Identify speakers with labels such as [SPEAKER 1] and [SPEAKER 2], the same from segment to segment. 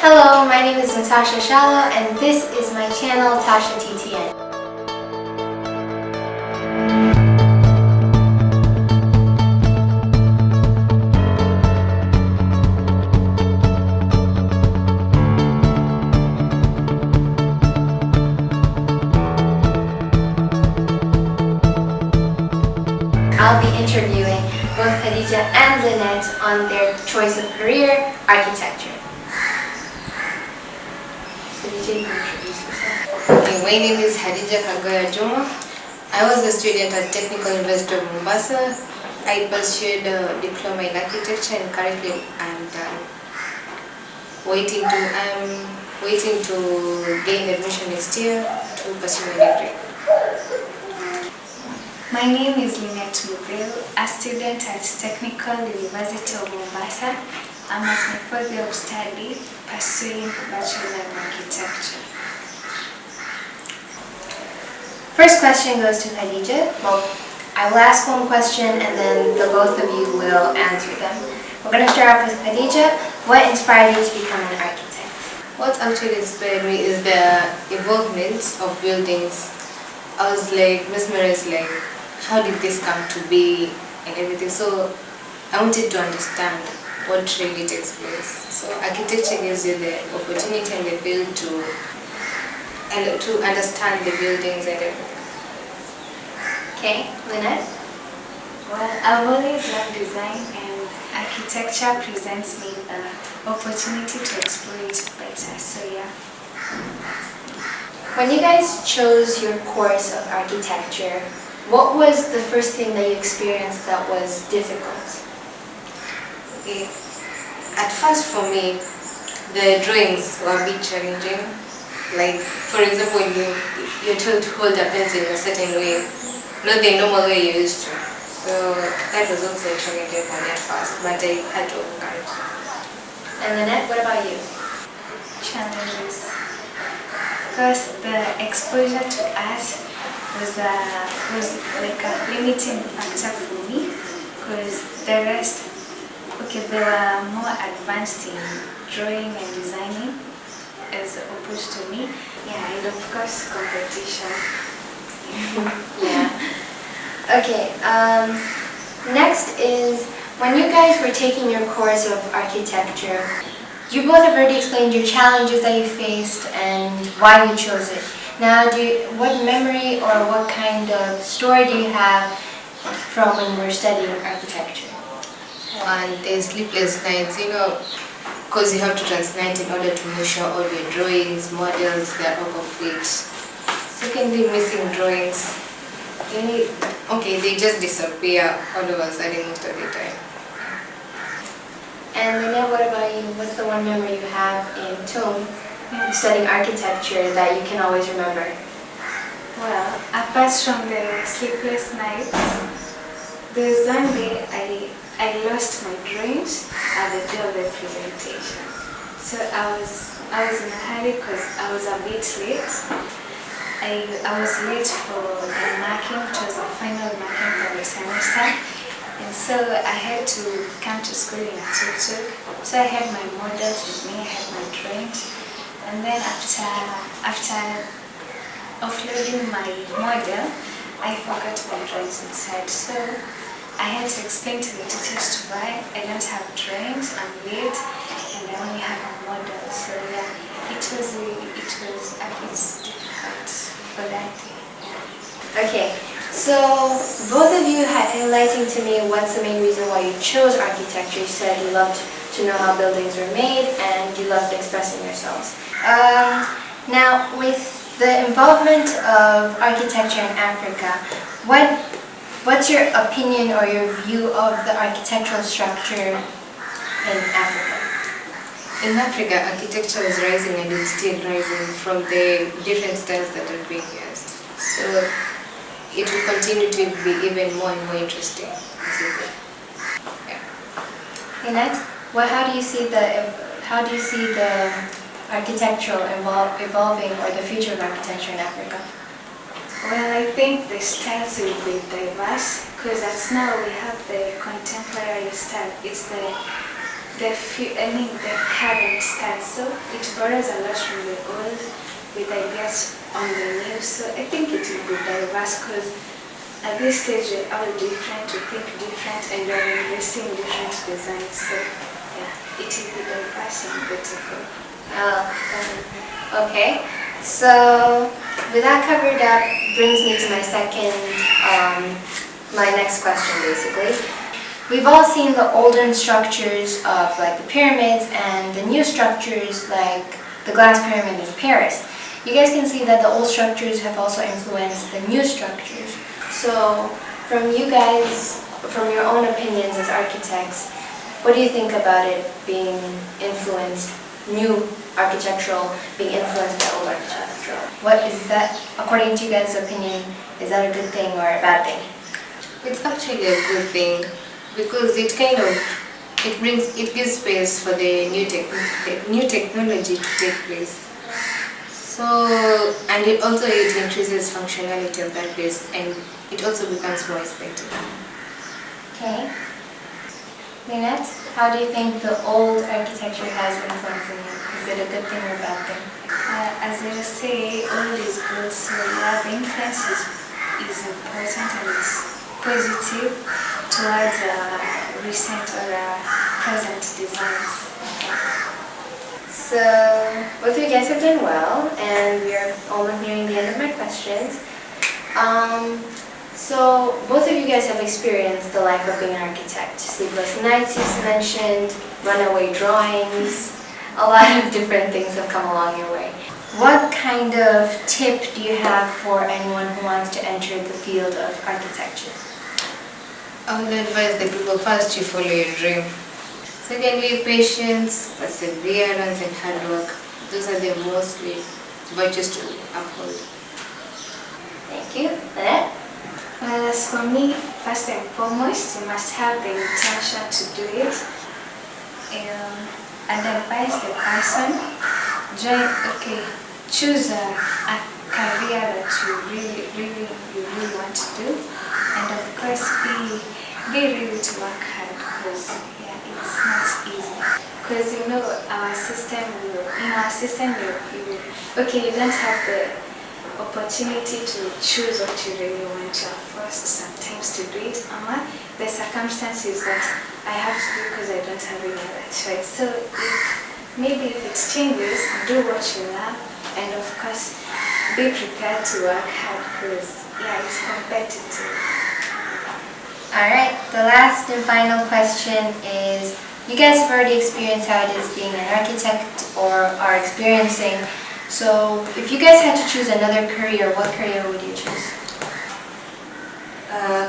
[SPEAKER 1] Hello, my name is Tasha TTN and this is my channel Tasha TTN. I'll be interviewing both Khadija and Lynette on their choice of career, architecture. Khadija, you can introduce yourself.
[SPEAKER 2] Okay, my name is Khadija Juma. I was a student at Technical University of Mombasa. I pursued a diploma in architecture and currently I'm waiting to gain admission next year to pursue my degree.
[SPEAKER 3] My name is Lynette, a student at Technical University of Mombasa. I'm at my fourth year of study pursuing Bachelor in Architecture.
[SPEAKER 1] First question goes to Khadija. Well, I will ask one question and then the both of you will answer them. We're going to start off with Khadija. What inspired you to become an architect?
[SPEAKER 2] What actually inspired me is the involvement of buildings. I was like mesmerized, like how did this come to be and everything. So I wanted to understand what really takes place. So architecture gives you the opportunity and the ability to understand the buildings and everything.
[SPEAKER 1] Okay, Lynette?
[SPEAKER 3] Well, I've always loved design and architecture presents me the opportunity to explore it better. So yeah.
[SPEAKER 1] When you guys chose your course of architecture, what was the first thing that you experienced that was difficult?
[SPEAKER 2] Okay. At first for me, the drawings were a bit challenging. Like, for example, you're told to hold a pencil in a certain way, not the normal way you used to. So that was also challenging for me at first, but I had to overcome it.
[SPEAKER 1] And Lynette, what about you?
[SPEAKER 3] Challenges. Because the exposure to art was like a limiting factor for me. Because the rest, they were more advanced in drawing and designing as opposed to me. Yeah, and of course competition.
[SPEAKER 1] Yeah. Okay, next is, when you guys were taking your course of architecture, you both have already explained your challenges that you faced and why you chose it. Now, what memory or what kind of story do you have from when you were studying architecture?
[SPEAKER 2] And there's sleepless nights, because you have to translate in order to make sure all your drawings, models, they're all complete. Secondly, missing drawings. They just disappear all of a sudden most of the time.
[SPEAKER 1] And Lynette, what about you? What's the one memory you have in TUM studying architecture that you can always remember?
[SPEAKER 3] Well, apart from the sleepless nights, there's one day I lost my drawings at the day of the presentation. So I was in a hurry because I was a bit late. I was late for the marking, which was the final marking for the semester. And so I had to come to school in a tuk-tuk. So I had my models with me, I had my drawings. And then after offloading my model, I forgot my drawings inside. So I had to explain to the teachers why I don't have drawings, I'm late, and I only have a model. So yeah, it was a bit difficult for that day.
[SPEAKER 1] Okay, so both of you highlighting to me what's the main reason why you chose architecture. You said you loved to know how buildings were made and you loved expressing yourselves. Now, with the involvement of architecture in Africa, what's your opinion or your view of the architectural structure in Africa?
[SPEAKER 2] In Africa, architecture is rising and it's still rising from the different styles that are being used. So it will continue to be even more and more interesting. Yeah.
[SPEAKER 1] Lynette, how do you see the architectural evolving or the future of architecture in Africa?
[SPEAKER 3] Well, I think the styles will be diverse because as now we have the contemporary style. It's the the current style. So it borrows a lot from the old with ideas on the new. So I think it will be diverse because at this stage we're all different, we think different, and we're embracing different designs. So yeah, it will be diverse and beautiful.
[SPEAKER 1] Okay. So with that covered up, brings me to my next question basically. We've all seen the older structures of like the pyramids and the new structures like the glass pyramid in Paris. You guys can see that the old structures have also influenced the new structures. So from you guys, from your own opinions as architects, what do you think about it being influenced, new architectural being influenced by old architectural? What is that, according to you guys' opinion, is that a good thing or a bad thing?
[SPEAKER 2] It's actually a good thing because it gives space for the new technology to take place. So, and it increases functionality of that place, and it also becomes more aesthetic.
[SPEAKER 1] Okay. Lynette, how do you think the old architecture has influenced you? Is it a good thing or a bad thing?
[SPEAKER 3] As I say, old is good, so yeah, the influence is important and it's positive towards recent or present designs.
[SPEAKER 1] So, both of you guys have done well, and we are almost nearing the end of my questions. So, both of you guys have experienced the life of being an architect. Sleepless nights, you've mentioned, runaway drawings, a lot of different things have come along your way. What kind of tip do you have for anyone who wants to enter the field of architecture?
[SPEAKER 2] I would advise the people first you follow your dream. Secondly, patience, perseverance, and hard work. Those are the most virtues to uphold.
[SPEAKER 1] Thank you. Lynette?
[SPEAKER 3] Well, as for me, first and foremost, you must have the intention to do it. And advise the person, choose a career that you really want to do, and of course be ready to work hard because it's not easy. Because in our system, you don't have the opportunity to choose what you really want. You are forced sometimes to do it. The circumstances that I have to do because I don't have any other choice. So maybe if it changes, do what you love, and of course be prepared to work hard because it's competitive.
[SPEAKER 1] Alright, the last and final question is, you guys have already experienced how it is being an architect or are experiencing. So if you guys had to choose another career, what career would you choose?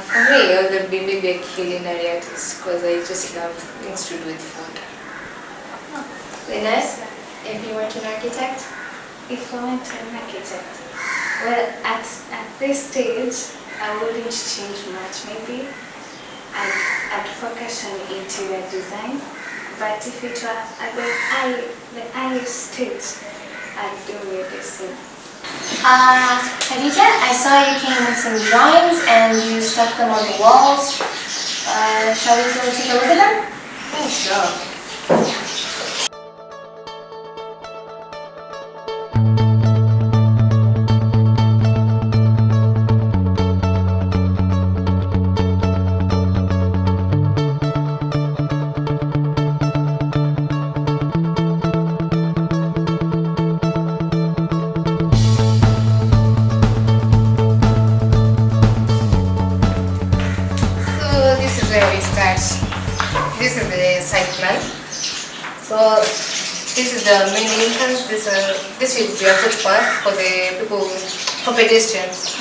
[SPEAKER 2] For me, I would be maybe a culinary artist because I just love things to do with food.
[SPEAKER 1] Lynette, if you weren't an architect?
[SPEAKER 3] If I weren't an architect, well, at this stage, I wouldn't change much. Maybe I'd focus on interior design, but if it were at the early stage, I'd do the same.
[SPEAKER 1] Khadija, I saw you came with some drawings and you stuck them on the walls. Shall we go take a look at them?
[SPEAKER 2] Oh, sure. This is the site plan. So this is the main entrance. This will be a footpath for the people, for pedestrians.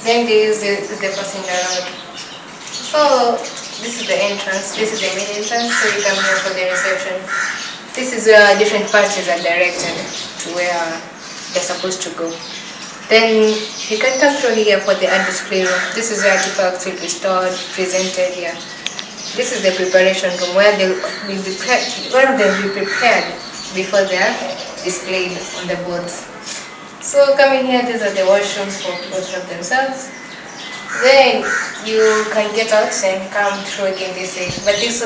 [SPEAKER 2] Then this is the passenger road. So this is the entrance. This is the main entrance. So you come here for the reception. This is where different parties are directed to where they're supposed to go. Then you can come through here for the art display room. This is where artifacts will be stored, presented here. This is the preparation room where they will be prepared before they are displayed on the boards. So coming here, these are the washrooms for people to have themselves. Then you can get out and come through again this way. But this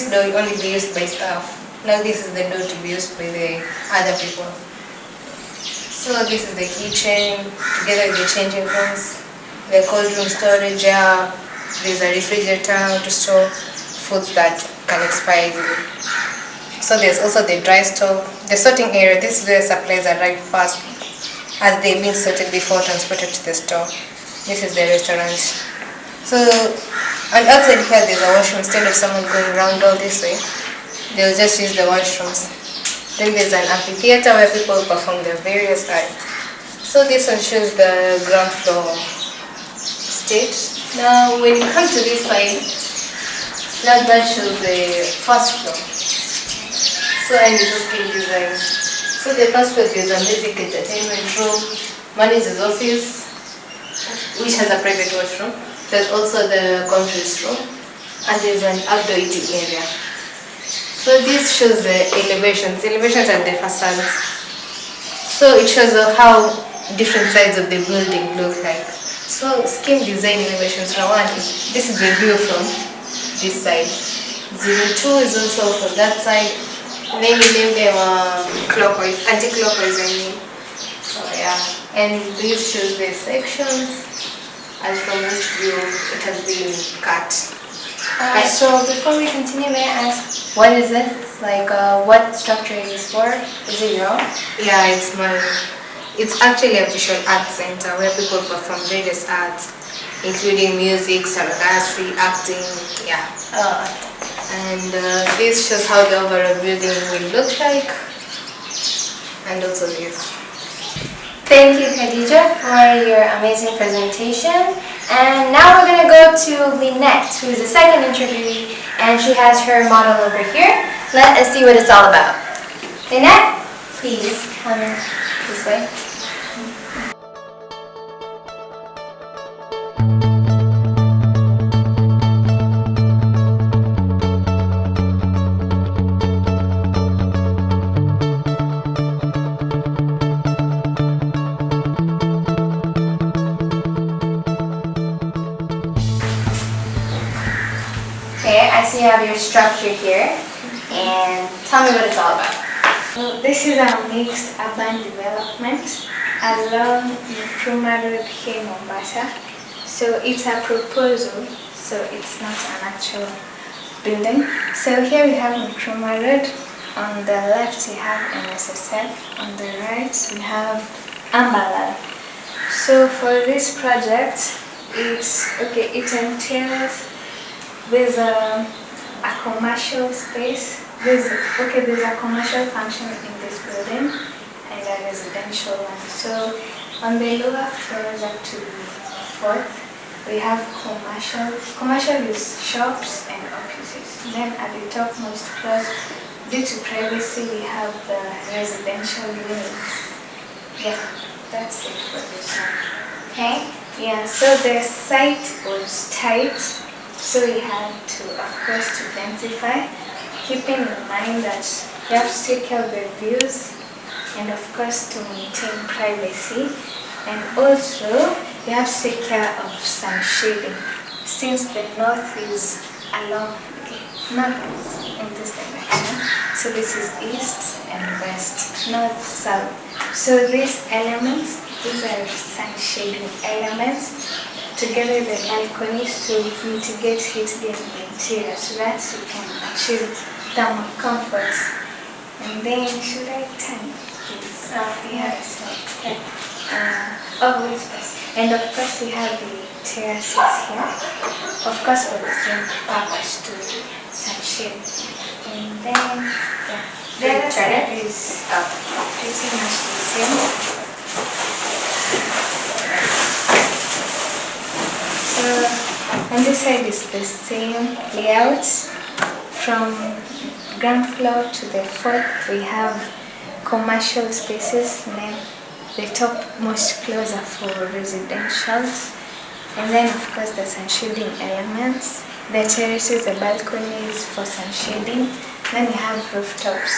[SPEAKER 2] door will only be used by staff. Now this is the door to be used by the other people. So this is the kitchen, together with the changing rooms, the cold room storage. There's a refrigerator to store foods that can expire easily. So there's also the dry store, the sorting area. This is where supplies arrive fast as they've been sorted before transported to the store. This is the restaurant. So, and outside here there's a washroom. Instead of someone going around all this way, they'll just use the washrooms. Then there's an amphitheater where people perform their various art. So this one shows the ground floor stage. Now when you come to this side, now that shows the first floor. So and it's a scheme design. So the first floor there's a music entertainment room, manager's office, which has a private washroom. There's also the conference room, and there's an outdoor eating area. So this shows the elevations. The elevations are the facades. So it shows how different sides of the building look like. So scheme design elevations. Now one, this is the view from this side. 02 is also from that side. Then we name them clockwise, anti-clockwise I mean. So yeah, and this shows the sections and from which view it has been cut.
[SPEAKER 1] So before we continue, may I ask, what is it? Like, what structure is this for? Is it your own?
[SPEAKER 2] Yeah, it's actually a visual art center where people perform various arts, including music, surrogacy, acting, yeah.
[SPEAKER 1] Oh, okay.
[SPEAKER 2] And this shows how the overall building will look like, and also this.
[SPEAKER 1] Thank you, Khadija, for your amazing presentation. And now we're going to go to Lynette, who is the second interviewee, and she has her model over here. Let us see what it's all about. Lynette, please come this way. Okay, I see you have your structure here, and tell me what it's all about.
[SPEAKER 3] This is a mixed urban development along Nkrumah Road here in Mombasa. So it's a proposal, so it's not an actual building. So here we have Nkrumah Road. On the left we have NSSF. On the right we have Ambalal. So for this project, it entails there's a commercial space. There's a commercial function in this building and a residential one. So on the lower floors up to the fourth, we have commercial. Commercial is shops and offices. Then at the topmost floors, due to privacy, we have the residential units. Yeah, that's it for this one.
[SPEAKER 1] Okay?
[SPEAKER 3] Yeah, so the site was tight, so we had to, of course, to densify, keeping in mind that you have to take care of the views and, of course, to maintain privacy. And also, you have to take care of sun shading, since the north is along, north in this direction. So this is east and west, north, south. So these elements, these are sun shading elements, together the balconies to mitigate heat in the interior, so that you can achieve thermal comforts. And then, should I turn this? Yes. Okay. Wait first. And of course we have the terraces here, of course for the same purpose to sunshade. And then, yeah, the other side is pretty much the same. So on this side is the same layout. From ground floor to the fourth, we have commercial spaces, and then the topmost floors are for residentials, and then of course the sunshading elements, the terraces, the balconies for sunshading, then we have rooftops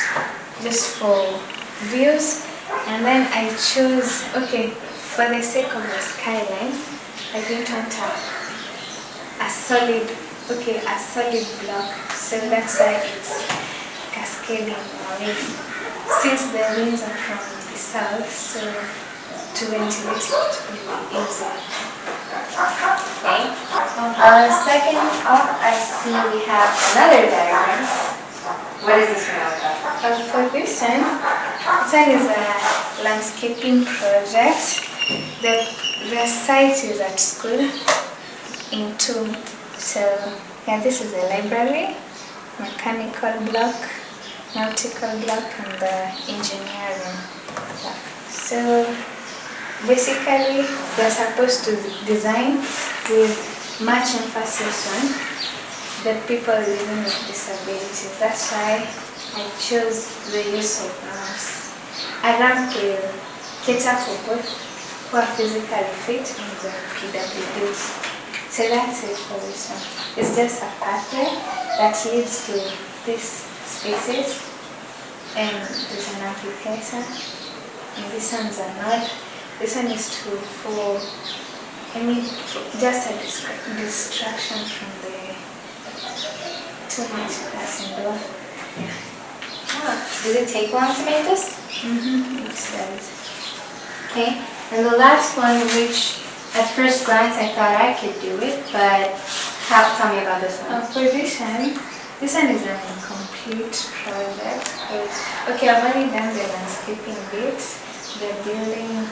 [SPEAKER 3] just for views. And then I chose, for the sake of the skyline, I didn't want solid block. So that's why it's cascading away. Since the winds are from the south, so to ventilate it will be easier.
[SPEAKER 1] Okay. Second up, I see we have another diagram. What is this one all about?
[SPEAKER 3] For this one is a landscaping project. The site is at school in two. So yeah, this is a library, mechanical block, nautical block, and the engineering block. So basically, they're supposed to design with much emphasis on the people living with disabilities. That's why I chose the use of ramps. A ramp will cater for both who are physically fit and the PWDs. So that's it for this one. It's just a pathway that leads to these spaces, and there's an applicator, and this one's a node. This one is just a distraction from the too much class indoor.
[SPEAKER 1] Ah, does it take long to make this?
[SPEAKER 3] It does.
[SPEAKER 1] Okay. And the last one, which at first glance I thought I could do it, but tell me about this one.
[SPEAKER 3] For this one is an incomplete project. Okay, I've already done the landscaping bit. The building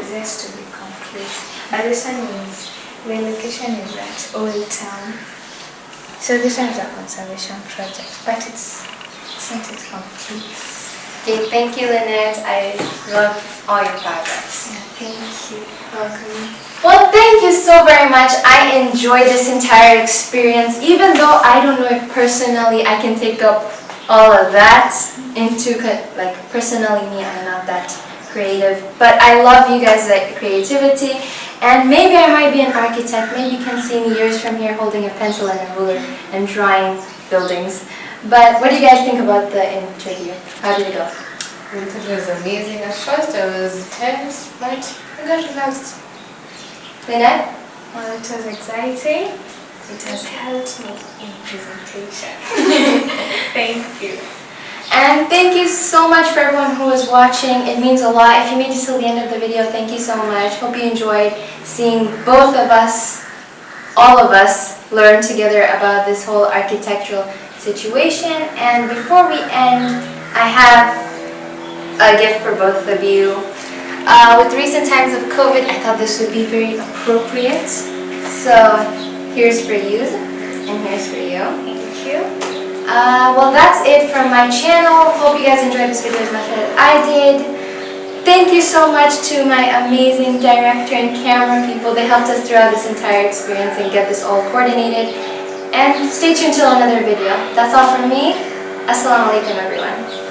[SPEAKER 3] is yet to be complete. But this one is, the location is at Old Town. So this one is a conservation project, but it's not yet complete.
[SPEAKER 1] Okay, thank you, Lynette. I love all your projects.
[SPEAKER 3] Yeah, thank you.
[SPEAKER 1] Welcome. Well, thank you so very much. I enjoyed this entire experience, even though I don't know if personally I can take up all of that into, like, personally me, I'm not that creative. But I love you guys' creativity, and maybe I might be an architect. Maybe you can see me years from here holding a pencil and a ruler and drawing buildings. But what do you guys think about the interview? How did it go?
[SPEAKER 2] The interview was amazing. At first I was tense, but I got relaxed.
[SPEAKER 1] Lynette?
[SPEAKER 3] Well, it was exciting. It has helped me in presentation. Thank you.
[SPEAKER 1] And thank you so much for everyone who was watching. It means a lot. If you made it till the end of the video, thank you so much. Hope you enjoyed seeing both of us, all of us, learn together about this whole architectural situation. And before we end, I have a gift for both of you. With recent times of COVID, I thought this would be very appropriate. So here's for you, and here's for you.
[SPEAKER 3] Thank you.
[SPEAKER 1] Well, that's it from my channel. Hope you guys enjoyed this video as much as I did. Thank you so much to my amazing director and camera people. They helped us throughout this entire experience and get this all coordinated. And stay tuned till another video. That's all from me. Assalamu alaikum, everyone.